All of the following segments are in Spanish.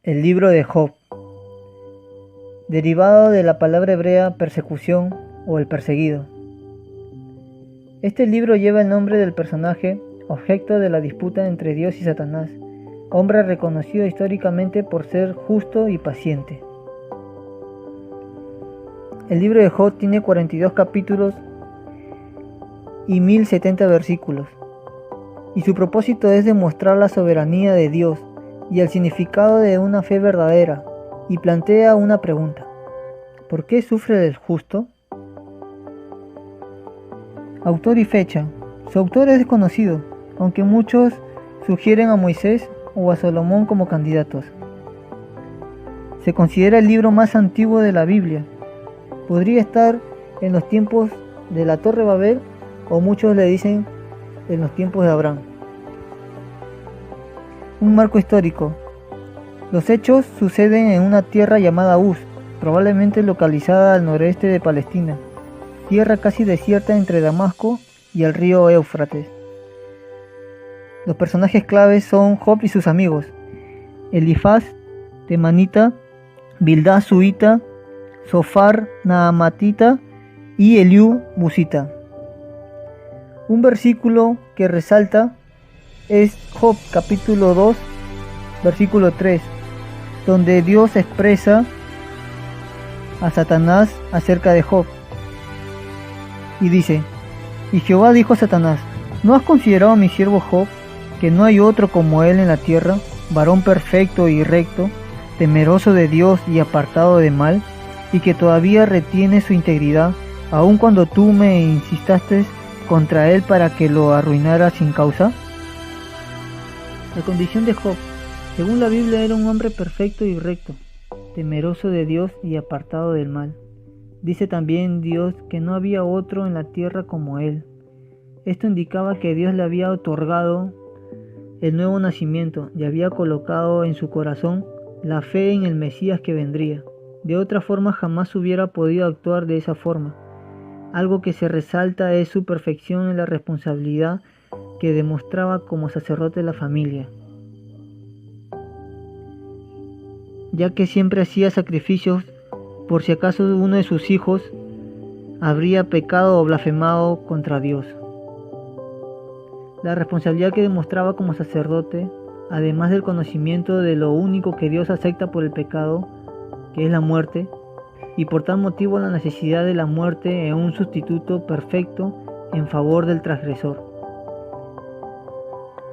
El libro de Job, derivado de la palabra hebrea persecución o el perseguido. Este libro lleva el nombre del personaje, objeto de la disputa entre Dios y Satanás, hombre reconocido históricamente por ser justo y paciente. El libro de Job tiene 42 capítulos y 1070 versículos, y su propósito es demostrar la soberanía de Dios y el significado de una fe verdadera, y plantea una pregunta: ¿por qué sufre el justo? Autor y fecha. Su autor es desconocido, aunque muchos sugieren a Moisés o a Salomón como candidatos. Se considera el libro más antiguo de la Biblia. Podría estar en los tiempos de la Torre Babel, o muchos le dicen en los tiempos de Abraham. Un marco histórico. Los hechos suceden en una tierra llamada Uz, probablemente localizada al noreste de Palestina, tierra casi desierta entre Damasco y el río Éufrates. Los personajes claves son Job y sus amigos, Elifaz temanita, Bildad suita, Zofar naamatita y Eliú busita. Un versículo que resalta es Job capítulo 2, versículo 3, donde Dios expresa a Satanás acerca de Job. Y dice: y Jehová dijo a Satanás: ¿no has considerado a mi siervo Job, que no hay otro como él en la tierra, varón perfecto y recto, temeroso de Dios y apartado de mal, y que todavía retiene su integridad, aun cuando tú me insistaste contra él para que lo arruinara sin causa? La condición de Job, según la Biblia, era un hombre perfecto y recto, temeroso de Dios y apartado del mal. Dice también Dios que no había otro en la tierra como él. Esto indicaba que Dios le había otorgado el nuevo nacimiento y había colocado en su corazón la fe en el Mesías que vendría. De otra forma jamás hubiera podido actuar de esa forma. Algo que se resalta es su perfección en la responsabilidad que demostraba como sacerdote de la familia, ya que siempre hacía sacrificios por si acaso uno de sus hijos habría pecado o blasfemado contra Dios. La responsabilidad que demostraba como sacerdote, además del conocimiento de lo único que Dios acepta por el pecado, que es la muerte, y por tal motivo la necesidad de la muerte en un sustituto perfecto en favor del transgresor.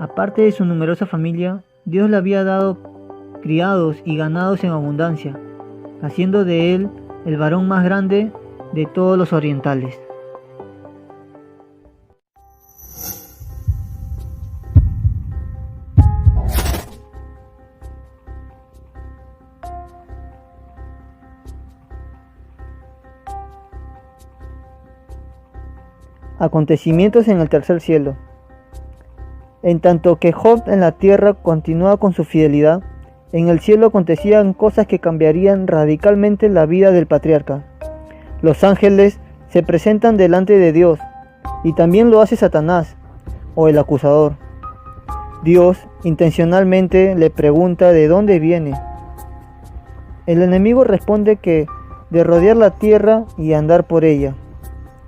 Aparte de su numerosa familia, Dios le había dado criados y ganados en abundancia, haciendo de él el varón más grande de todos los orientales. Acontecimientos en el tercer cielo. En tanto que Job en la tierra continuaba con su fidelidad, en el cielo acontecían cosas que cambiarían radicalmente la vida del patriarca. Los ángeles se presentan delante de Dios, y también lo hace Satanás, o el acusador. Dios intencionalmente le pregunta de dónde viene. El enemigo responde que de rodear la tierra y andar por ella.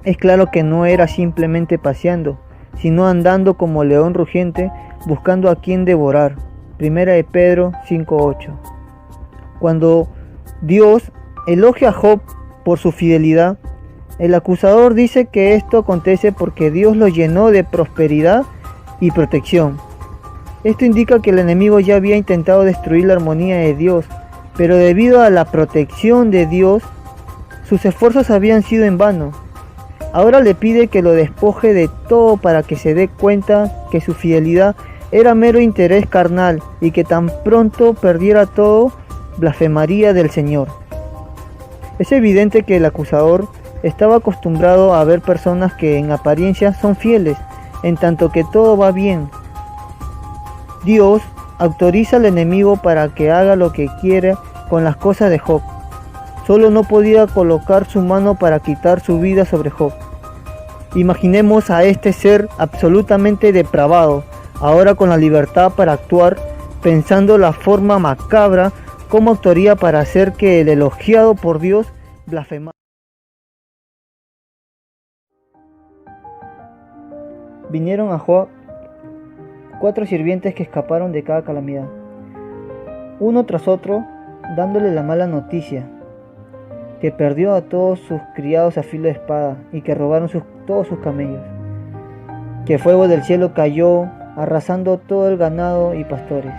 Es claro que no era simplemente paseando, sino andando como león rugiente, buscando a quien devorar. Primera de Pedro 5:8. Cuando Dios elogia a Job por su fidelidad, el acusador dice que esto acontece porque Dios lo llenó de prosperidad y protección. Esto indica que el enemigo ya había intentado destruir la armonía de Dios, pero debido a la protección de Dios, sus esfuerzos habían sido en vano. Ahora le pide que lo despoje de todo para que se dé cuenta que su fidelidad era mero interés carnal y que tan pronto perdiera todo, blasfemaría del Señor. Es evidente que el acusador estaba acostumbrado a ver personas que en apariencia son fieles, en tanto que todo va bien. Dios autoriza al enemigo para que haga lo que quiera con las cosas de Job. Solo no podía colocar su mano para quitar su vida sobre Job. Imaginemos a este ser absolutamente depravado, ahora con la libertad para actuar, pensando la forma macabra cómo actuaría para hacer que el elogiado por Dios blasfemara. Vinieron a Job 4 sirvientes que escaparon de cada calamidad, uno tras otro, dándole la mala noticia, que perdió a todos sus criados a filo de espada y que robaron todos sus camellos, que fuego del cielo cayó arrasando todo el ganado y pastores,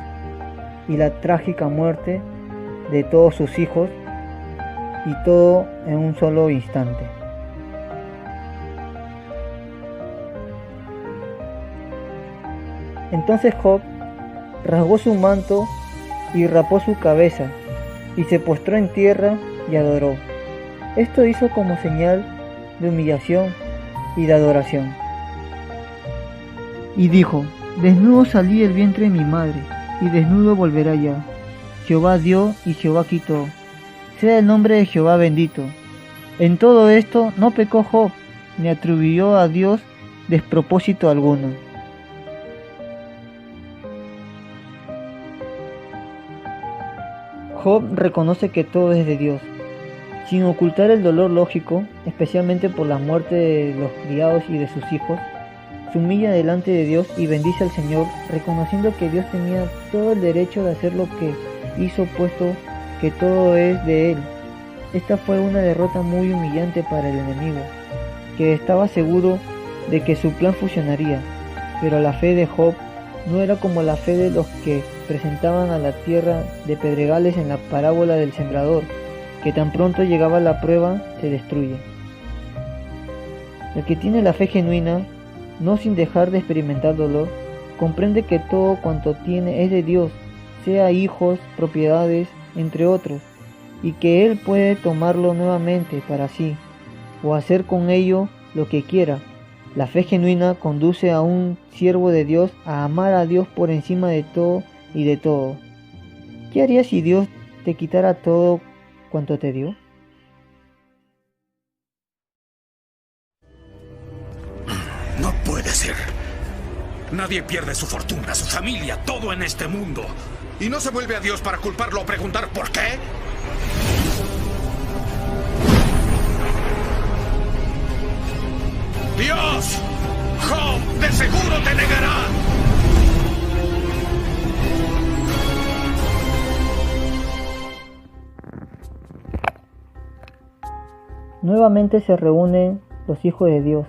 y la trágica muerte de todos sus hijos, y todo en un solo instante. Entonces Job rasgó su manto y rapó su cabeza, y se postró en tierra y adoró. Esto hizo como señal de humillación y de adoración. Y dijo: desnudo salí del vientre de mi madre, y desnudo volveré allá. Jehová dio y Jehová quitó. Sea el nombre de Jehová bendito. En todo esto no pecó Job, ni atribuyó a Dios despropósito alguno. Job reconoce que todo es de Dios, sin ocultar el dolor lógico, especialmente por la muerte de los criados y de sus hijos. Se humilla delante de Dios y bendice al Señor, reconociendo que Dios tenía todo el derecho de hacer lo que hizo, puesto que todo es de Él. Esta fue una derrota muy humillante para el enemigo, que estaba seguro de que su plan funcionaría, pero la fe de Job no era como la fe de los que presentaban a la tierra de pedregales en la parábola del sembrador, que tan pronto llegaba la prueba se destruye. El que tiene la fe genuina, no sin dejar de experimentar dolor, comprende que todo cuanto tiene es de Dios, sea hijos, propiedades, entre otros, y que Él puede tomarlo nuevamente para sí, o hacer con ello lo que quiera. La fe genuina conduce a un siervo de Dios a amar a Dios por encima de todo y de todo. ¿Qué harías si Dios te quitara todo cuanto te dio? No puede ser. Nadie pierde su fortuna, su familia, todo en este mundo. ¿Y no se vuelve a Dios para culparlo o preguntar por qué? ¡Dios! ¡Job de seguro te negará! Nuevamente se reúnen los hijos de Dios.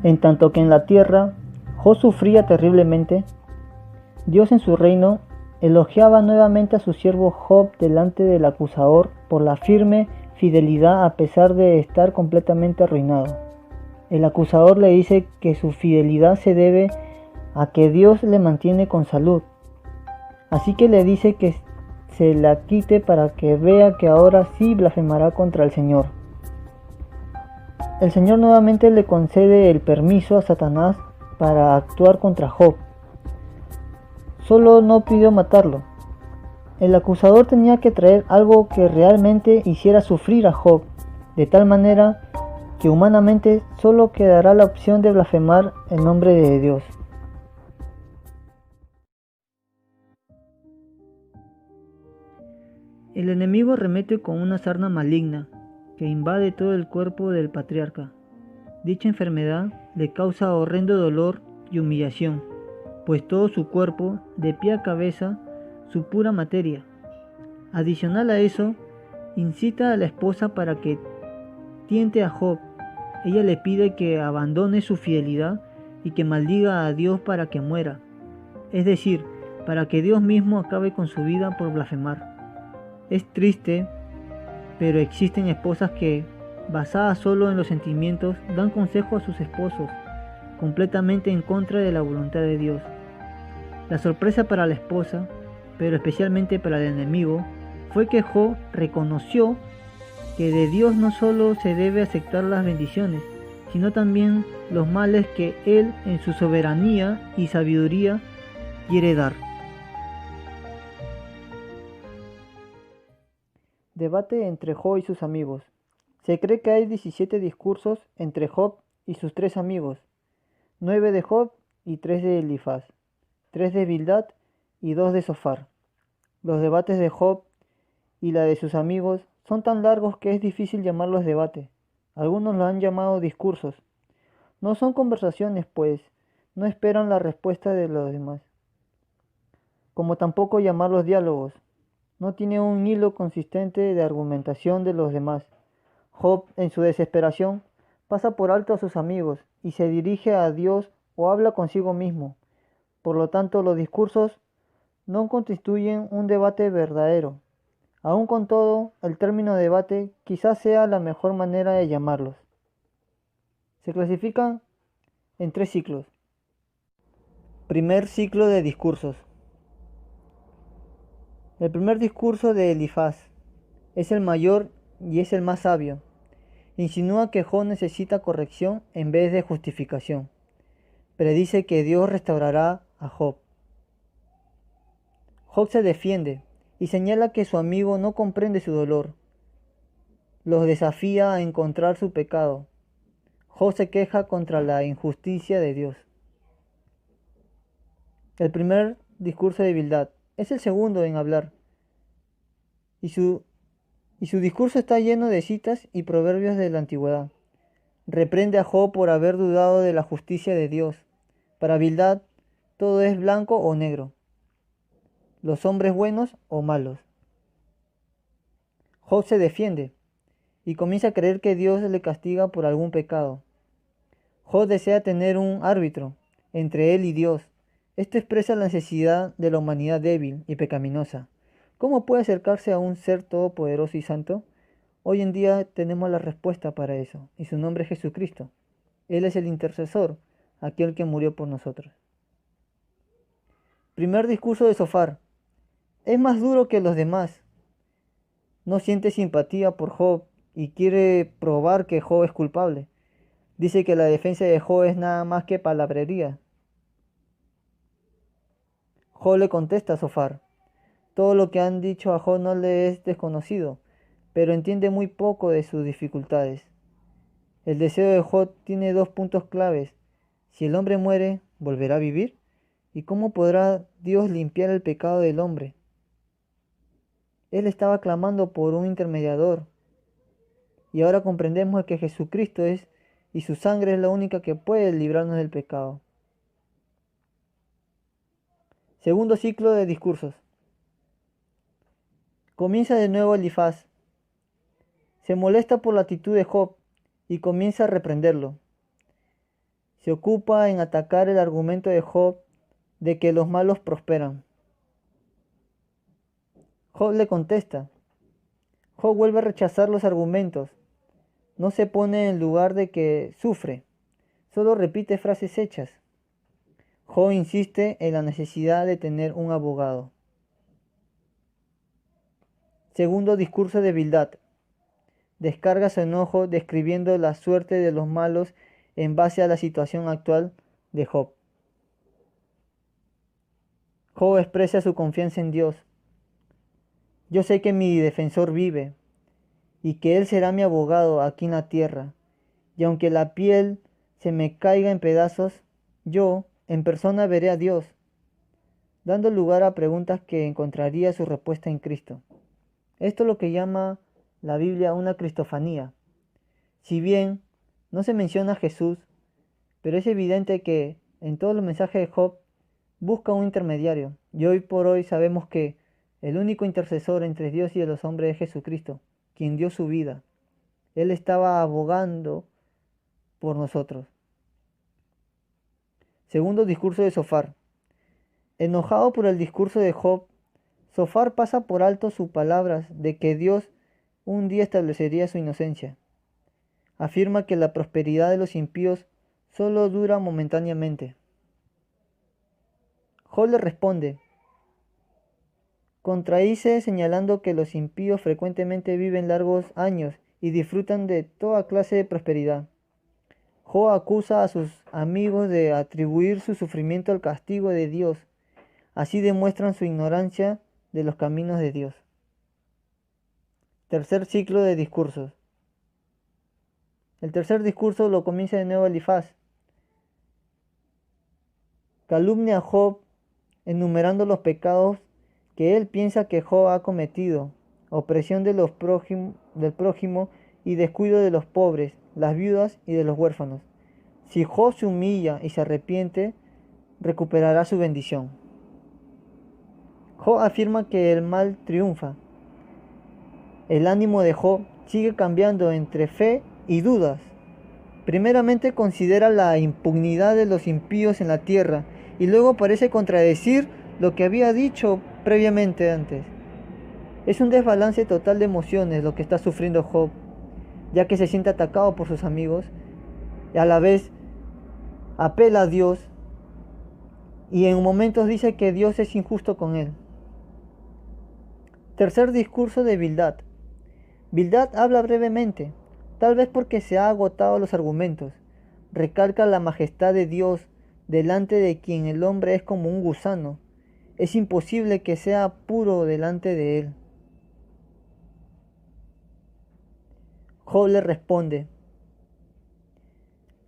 En tanto que en la tierra Job sufría terriblemente, Dios en su reino elogiaba nuevamente a su siervo Job delante del acusador por la firme fidelidad a pesar de estar completamente arruinado. El acusador le dice que su fidelidad se debe a que Dios le mantiene con salud. Así que le dice que se la quite para que vea que ahora sí blasfemará contra el Señor. El Señor nuevamente le concede el permiso a Satanás para actuar contra Job. Solo no pidió matarlo. El acusador tenía que traer algo que realmente hiciera sufrir a Job, de tal manera que humanamente solo quedará la opción de blasfemar el nombre de Dios. El enemigo arremete con una sarna maligna que invade todo el cuerpo del patriarca. Dicha enfermedad le causa horrendo dolor y humillación, pues todo su cuerpo, de pie a cabeza, su pura materia. Adicional a eso, incita a la esposa para que tiente a Job. Ella le pide que abandone su fidelidad y que maldiga a Dios para que muera, es decir, para que Dios mismo acabe con su vida por blasfemar. Es triste, pero existen esposas que, basadas solo en los sentimientos, dan consejo a sus esposos, completamente en contra de la voluntad de Dios. La sorpresa para la esposa, pero especialmente para el enemigo, fue que Job reconoció que de Dios no solo se debe aceptar las bendiciones, sino también los males que Él en su soberanía y sabiduría quiere dar. Debate entre Job y sus amigos. Se cree que hay 17 discursos entre Job y sus 3 amigos, 9 de Job y 3 de Elifaz, 3 de Bildad y 2 de Zofar. Los debates de Job y la de sus amigos son tan largos que es difícil llamarlos debate. Algunos lo han llamado discursos. No son conversaciones, pues no esperan la respuesta de los demás. Como tampoco llamarlos diálogos. No tiene un hilo consistente de argumentación de los demás. Job, en su desesperación, pasa por alto a sus amigos y se dirige a Dios o habla consigo mismo. Por lo tanto, los discursos no constituyen un debate verdadero. Aun con todo, el término debate quizás sea la mejor manera de llamarlos. Se clasifican en 3 ciclos. Primer ciclo de discursos. El primer discurso de Elifaz es el mayor y es el más sabio. Insinúa que Job necesita corrección en vez de justificación. Predice que Dios restaurará a Job. Job se defiende y señala que su amigo no comprende su dolor. Los desafía a encontrar su pecado. Job se queja contra la injusticia de Dios. El primer discurso de Bildad es el segundo en hablar. Y su discurso está lleno de citas y proverbios de la antigüedad. Reprende a Job por haber dudado de la justicia de Dios. Para Bildad, todo es blanco o negro. Los hombres buenos o malos. Job se defiende y comienza a creer que Dios le castiga por algún pecado. Job desea tener un árbitro entre él y Dios. Esto expresa la necesidad de la humanidad débil y pecaminosa. ¿Cómo puede acercarse a un ser todopoderoso y santo? Hoy en día tenemos la respuesta para eso, y su nombre es Jesucristo. Él es el intercesor, aquel que murió por nosotros. Primer discurso de Sofar. Es más duro que los demás. No siente simpatía por Job y quiere probar que Job es culpable. Dice que la defensa de Job es nada más que palabrería. Job le contesta a Sofar. Todo lo que han dicho a Job no le es desconocido, pero entiende muy poco de sus dificultades. El deseo de Job tiene 2 puntos claves. Si el hombre muere, ¿volverá a vivir? ¿Y cómo podrá Dios limpiar el pecado del hombre? Él estaba clamando por un intermediador. Y ahora comprendemos que Jesucristo es y su sangre es la única que puede librarnos del pecado. Segundo ciclo de discursos. Comienza de nuevo Elifaz. Se molesta por la actitud de Job y comienza a reprenderlo. Se ocupa en atacar el argumento de Job de que los malos prosperan. Job le contesta. Job vuelve a rechazar los argumentos. No se pone en lugar de que sufre, solo repite frases hechas. Job insiste en la necesidad de tener un abogado. Segundo discurso de Bildad. Descarga su enojo describiendo la suerte de los malos en base a la situación actual de Job. Job expresa su confianza en Dios. Yo sé que mi defensor vive y que Él será mi abogado aquí en la tierra. Y aunque la piel se me caiga en pedazos, yo en persona veré a Dios, dando lugar a preguntas que encontraría su respuesta en Cristo. Esto es lo que llama la Biblia una cristofanía. Si bien no se menciona a Jesús, pero es evidente que en todos los mensajes de Job busca un intermediario. Y hoy por hoy sabemos que el único intercesor entre Dios y los hombres es Jesucristo, quien dio su vida. Él estaba abogando por nosotros. Segundo discurso de Sofar. Enojado por el discurso de Job, Sofar pasa por alto sus palabras de que Dios un día establecería su inocencia. Afirma que la prosperidad de los impíos solo dura momentáneamente. Job le responde, contradice señalando que los impíos frecuentemente viven largos años y disfrutan de toda clase de prosperidad. Job acusa a sus amigos de atribuir su sufrimiento al castigo de Dios. Así demuestran su ignorancia de los caminos de Dios. Tercer ciclo de discursos. El tercer discurso lo comienza de nuevo Elifaz. Calumnia a Job enumerando los pecados que él piensa que Job ha cometido: opresión del prójimo y descuido de los pobres, las viudas y de los huérfanos. Si Job se humilla y se arrepiente, recuperará su bendición. Job afirma que el mal triunfa. El ánimo de Job sigue cambiando entre fe y dudas. Primeramente considera la impunidad de los impíos en la tierra y luego parece contradecir lo que había dicho previamente antes. Es un desbalance total de emociones lo que está sufriendo Job, ya que se siente atacado por sus amigos y a la vez apela a Dios y en momentos dice que Dios es injusto con él. Tercer discurso de Bildad. Bildad habla brevemente, tal vez porque se ha agotado los argumentos. Recalca la majestad de Dios delante de quien el hombre es como un gusano. Es imposible que sea puro delante de él. Job le responde,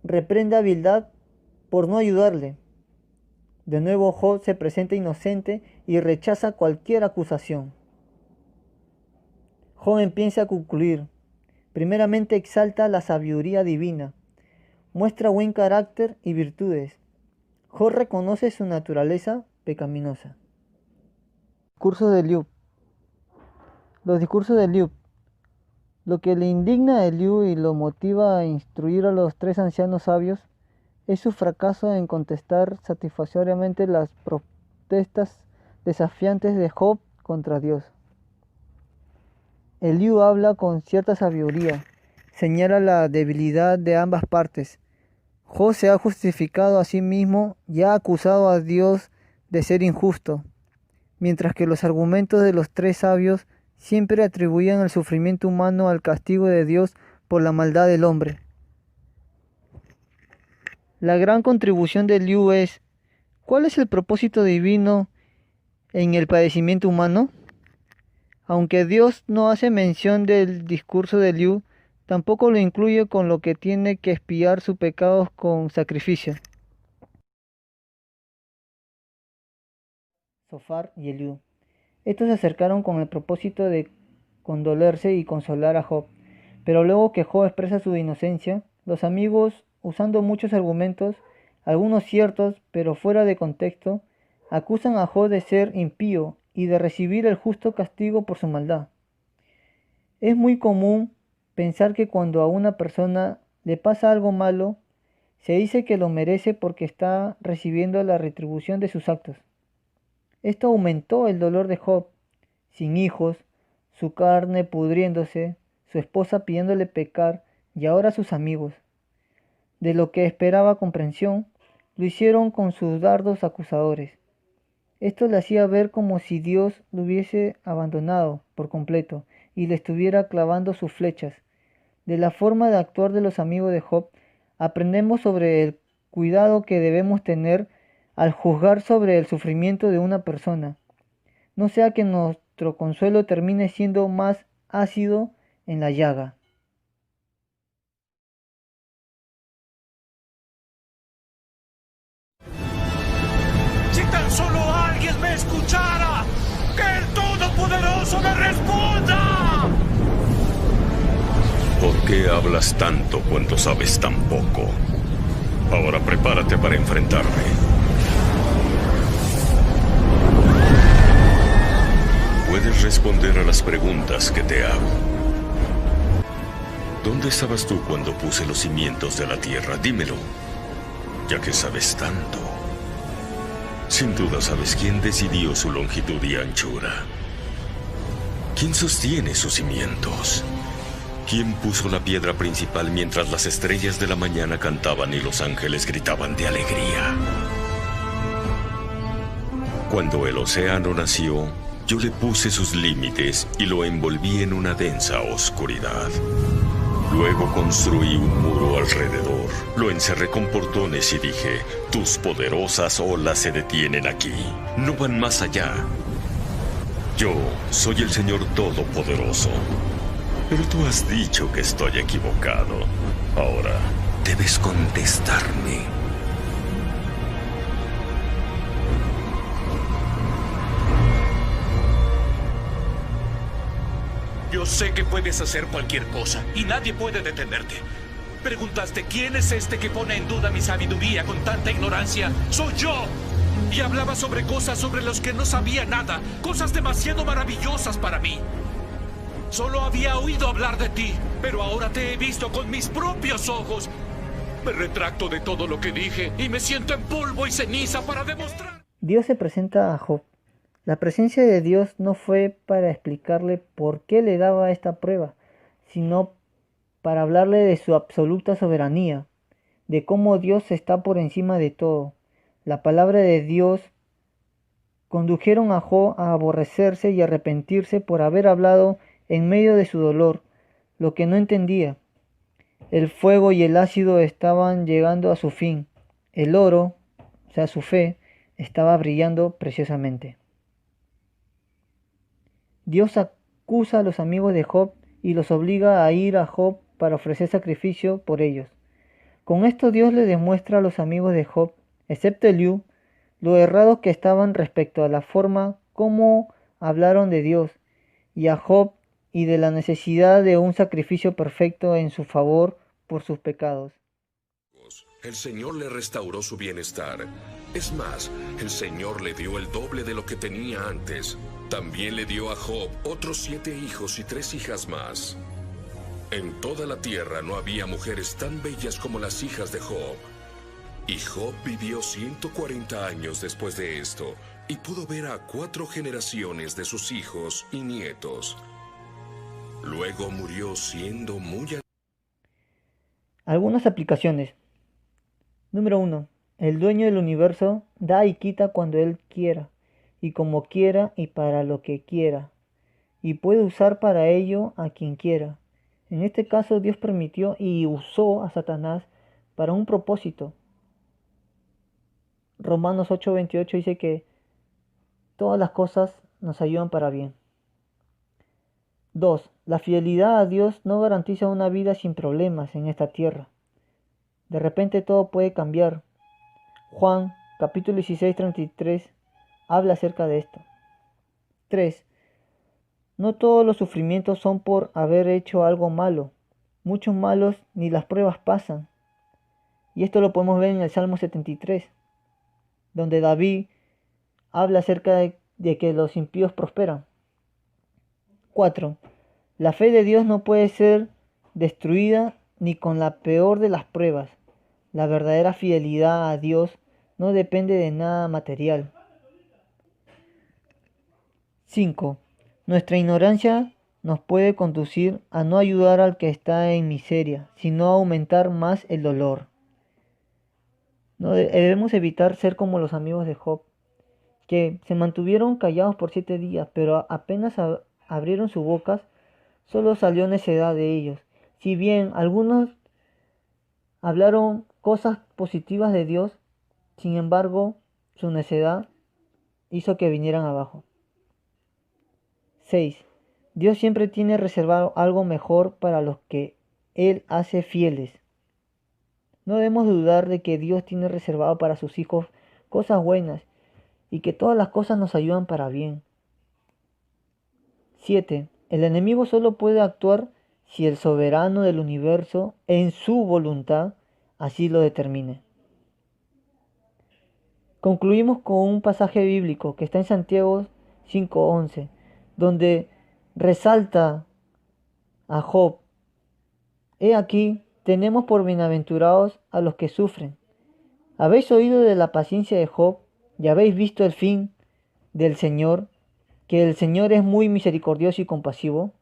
reprende a Bildad por no ayudarle. De nuevo Job se presenta inocente y rechaza cualquier acusación. Job empieza a concluir. Primeramente exalta la sabiduría divina, muestra buen carácter y virtudes. Job reconoce su naturaleza pecaminosa. Discurso de Eliú. Los discursos de Eliú. Lo que le indigna a Eliú y lo motiva a instruir a los tres ancianos sabios es su fracaso en contestar satisfactoriamente las protestas desafiantes de Job contra Dios. Eliú habla con cierta sabiduría, señala la debilidad de ambas partes. Job se ha justificado a sí mismo y ha acusado a Dios de ser injusto, mientras que los argumentos de los tres sabios siempre atribuían el sufrimiento humano al castigo de Dios por la maldad del hombre. La gran contribución de Eliú es: ¿cuál es el propósito divino en el padecimiento humano? Aunque Dios no hace mención del discurso de Eliú, tampoco lo incluye con lo que tiene que expiar sus pecados con sacrificio. Zofar y Eliú. Estos se acercaron con el propósito de condolerse y consolar a Job, pero luego que Job expresa su inocencia, los amigos, usando muchos argumentos, algunos ciertos pero fuera de contexto, acusan a Job de ser impío y de recibir el justo castigo por su maldad. Es muy común pensar que cuando a una persona le pasa algo malo, se dice que lo merece porque está recibiendo la retribución de sus actos. Esto aumentó el dolor de Job, sin hijos, su carne pudriéndose, su esposa pidiéndole pecar y ahora sus amigos. De lo que esperaba comprensión, lo hicieron con sus dardos acusadores. Esto le hacía ver como si Dios lo hubiese abandonado por completo y le estuviera clavando sus flechas. De la forma de actuar de los amigos de Job, aprendemos sobre el cuidado que debemos tener al juzgar sobre el sufrimiento de una persona. No sea que nuestro consuelo termine siendo más ácido en la llaga. Si tan solo alguien me escuchara, que el Todopoderoso me responda. ¿Por qué hablas tanto cuando sabes tan poco? Ahora prepárate para enfrentarme. Puedes responder a las preguntas que te hago. ¿Dónde estabas tú cuando puse los cimientos de la tierra? Dímelo, ya que sabes tanto. Sin duda sabes quién decidió su longitud y anchura. ¿Quién sostiene sus cimientos? ¿Quién puso la piedra principal mientras las estrellas de la mañana cantaban y los ángeles gritaban de alegría? Cuando el océano nació, yo le puse sus límites y lo envolví en una densa oscuridad. Luego construí un muro alrededor, lo encerré con portones y dije: tus poderosas olas se detienen aquí, no van más allá. Yo soy el Señor Todopoderoso. Pero tú has dicho que estoy equivocado. Ahora debes contestarme. Yo sé que puedes hacer cualquier cosa y nadie puede detenerte. Preguntaste, ¿quién es este que pone en duda mi sabiduría con tanta ignorancia? ¡Soy yo! Y hablaba sobre cosas sobre las que no sabía nada, cosas demasiado maravillosas para mí. Solo había oído hablar de ti, pero ahora te he visto con mis propios ojos. Me retracto de todo lo que dije y me siento en polvo y ceniza para demostrar. Dios se presenta a Job. La presencia de Dios no fue para explicarle por qué le daba esta prueba, sino para hablarle de su absoluta soberanía, de cómo Dios está por encima de todo. La palabra de Dios condujeron a Job a aborrecerse y arrepentirse por haber hablado en medio de su dolor, lo que no entendía. El fuego y el ácido estaban llegando a su fin. El oro, o sea, su fe, estaba brillando preciosamente. Dios acusa a los amigos de Job y los obliga a ir a Job para ofrecer sacrificio por ellos. Con esto Dios le demuestra a los amigos de Job, excepto Eliú, lo errados que estaban respecto a la forma como hablaron de Dios y a Job y de la necesidad de un sacrificio perfecto en su favor por sus pecados. El Señor le restauró su bienestar. Es más, el Señor le dio el doble de lo que tenía antes. También le dio a Job otros 7 hijos y 3 hijas más. En toda la tierra no había mujeres tan bellas como las hijas de Job. Y Job vivió 140 años después de esto, y pudo ver a 4 generaciones de sus hijos y nietos. Luego murió siendo muy... Algunas aplicaciones. Número 1. El dueño del universo da y quita cuando él quiera, y como quiera y para lo que quiera, y puede usar para ello a quien quiera. En este caso Dios permitió y usó a Satanás para un propósito. Romanos 8:28 dice que todas las cosas nos ayudan para bien. 2. La fidelidad a Dios no garantiza una vida sin problemas en esta tierra. De repente todo puede cambiar. Juan, capítulo 16:33, habla acerca de esto. 3. No todos los sufrimientos son por haber hecho algo malo. Muchos malos ni las pruebas pasan. Y esto lo podemos ver en el Salmo 73, donde David habla acerca de que los impíos prosperan. 4. La fe de Dios no puede ser destruida ni con la peor de las pruebas. La verdadera fidelidad a Dios no depende de nada material. 5. Nuestra ignorancia nos puede conducir a no ayudar al que está en miseria, sino a aumentar más el dolor. No debemos evitar ser como los amigos de Job, que se mantuvieron callados por 7 días, pero apenas abrieron sus bocas, solo salió necedad de ellos. Si bien algunos hablaron cosas positivas de Dios, sin embargo, su necedad hizo que vinieran abajo. 6. Dios siempre tiene reservado algo mejor para los que Él hace fieles. No debemos dudar de que Dios tiene reservado para sus hijos cosas buenas y que todas las cosas nos ayudan para bien. 7. El enemigo solo puede actuar si el soberano del universo, en su voluntad, así lo determine. Concluimos con un pasaje bíblico que está en Santiago 5:11, donde resalta a Job. He aquí, tenemos por bienaventurados a los que sufren. ¿Habéis oído de la paciencia de Job y habéis visto el fin del Señor, que el Señor es muy misericordioso y compasivo?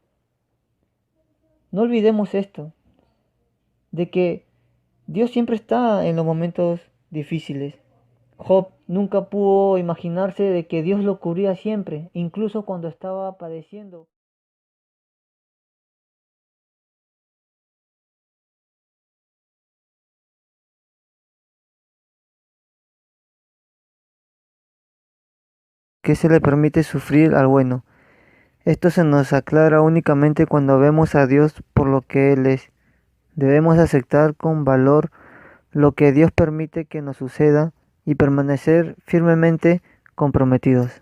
No olvidemos esto, de que Dios siempre está en los momentos difíciles. Job nunca pudo imaginarse de que Dios lo cubría siempre, incluso cuando estaba padeciendo. Que se le permite sufrir al bueno. Esto se nos aclara únicamente cuando vemos a Dios por lo que Él es. Debemos aceptar con valor lo que Dios permite que nos suceda y permanecer firmemente comprometidos.